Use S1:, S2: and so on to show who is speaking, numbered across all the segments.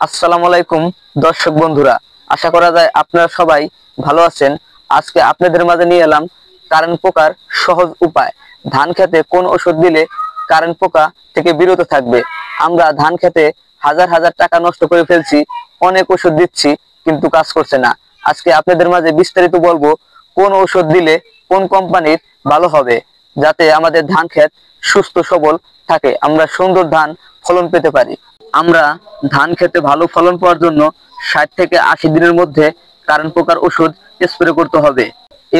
S1: আসসালামু আলাইকুম দর্শক বন্ধুরা, আশা করা যায় আপনারা সবাই ভালো আছেন। আজকে আপনাদের মাঝে নিয়ে এলাম কারেন্ট পোকার সহজ উপায়। ধান খেতে কোন ওষুধ দিলে কারেন্ট পোকা থেকে বিরত থাকবে। আমরা ধান খেতে হাজার হাজার টাকা নষ্ট করে ফেলছি, অনেক ওষুধ দিচ্ছি কিন্তু কাজ করছে না। আজকে আপনাদের মাঝে বিস্তারিত বলবো কোন ওষুধ দিলে কোন কোম্পানির ভালো হবে, যাতে আমাদের ধান ক্ষেত সুস্থ সবল থাকে, আমরা সুন্দর ধান ফলন পেতে পারি। আমরা ধান খেতে ভালো ফলন পাওয়ার জন্য 60 থেকে 80 দিনের মধ্যে কারেন্ট পোকার ওষুধ স্প্রে করতে হবে।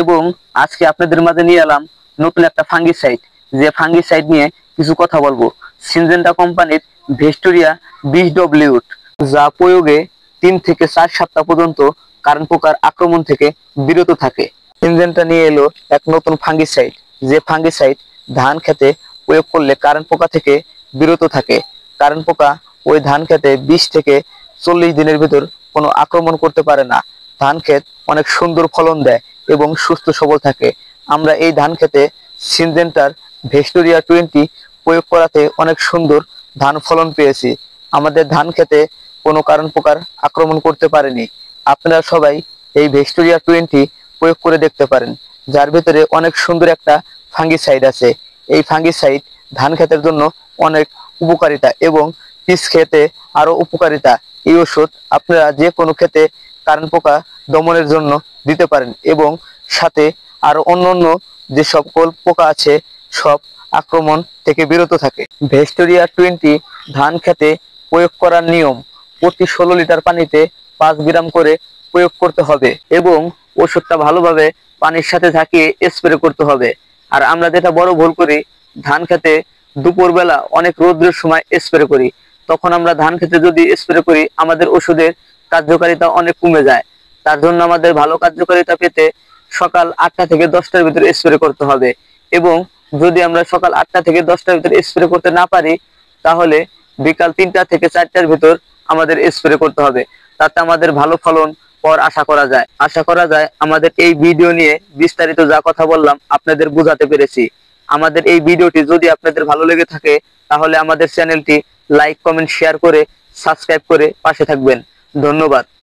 S1: এবং আজকে আপনাদের মাঝে নিয়ে এলাম নতুন একটা ফাঙ্গিসাইড, যে ফাঙ্গিসাইড নিয়ে কিছু কথা বলবো। সিনজেন্টা কোম্পানির ভেস্টোরিয়া 20W, যা প্রয়োগে 3 থেকে 4 সপ্তাহ পর্যন্ত কারেন্ট পোকার আক্রমণ থেকে বিরত থাকে। সিনজেন্টা নিয়ে এলো এক নতুন ফাঙ্গিসাইড, যে ফাঙ্গিসাইড ধান খেতে প্রয়োগ করলে কারেন্ট পোকা থেকে বিরত থাকে। কারেন্ট পোকা ওই ধান খেতে 20 থেকে 40 দিনের ভিতর কোনো আক্রমণ করতে পারে না। ধান ক্ষেত অনেক সুন্দর ফলন দেয় এবং সুস্থ সবল থাকে। আমরা এই ধান খেতে সিনজেন্টার ভেস্টোরিয়া 20 প্রয়োগ করাতে অনেক সুন্দর ধান ফলন পেয়েছি। আমাদের ধান খেতে কোনো কারেন্ট পোকার আক্রমণ করতে পারেনি। আপনারা সবাই এই ভেস্টোরিয়া 20 প্রয়োগ করে দেখতে পারেন, যার ভিতরে অনেক সুন্দর একটা ফাঙ্গিসাইড আছে। এই ফাঙ্গিসাইড ধান ক্ষেতের জন্য অনেক উপকারিতা এবং পিচ খেতে আরো উপকারিতা। এই ওষুধ আপনারা যে কোনো ক্ষেতে কারেন্ট পোকা দমনের জন্য দিতে পারেন এবং সাথে আরো অন্যান্য যে সকল পোকা আছে সব আক্রমণ থেকে বিরত থাকে। ভেস্টোরিয়া 20 ধান খেতে প্রয়োগ করার নিয়ম: প্রতি 16 লিটার পানিতে 5 গ্রাম করে প্রয়োগ করতে হবে এবং ওষুধটা ভালোভাবে পানির সাথে ঝাঁকিয়ে স্প্রে করতে হবে। আর আমরা যেটা বড় ভুল করি, ধান খেতে দুপুরবেলা অনেক রোদ্রের সময় স্প্রে করি। তখন আমরা ধান খেতে যদি স্প্রে করি, আমাদের ওষুধের কার্যকারিতা অনেক কমে যায়। তার জন্য আমাদের ভালো কার্যকারিতা পেতে সকাল 8টা থেকে 10টার ভিতরে স্প্রে করতে হবে। এবং যদি আমরা সকাল 8টা থেকে 10টার ভিতরে স্প্রে করতে না পারি, তাহলে বিকাল 3টা থেকে 4টার ভিতর আমাদের স্প্রে করতে হবে। তাতে আমাদের ভালো ফলন পাওয়ার আশা করা যায় আমাদের এই ভিডিও নিয়ে বিস্তারিত যা কথা বললাম আপনাদের বোঝাতে পেরেছি। আমাদের এই ভিডিওটি যদি আপনাদের ভালো লেগে থাকে, তাহলে আমাদের চ্যানেলটি লাইক, কমেন্ট, শেয়ার করে সাবস্ক্রাইব করে পাশে থাকবেন। ধন্যবাদ।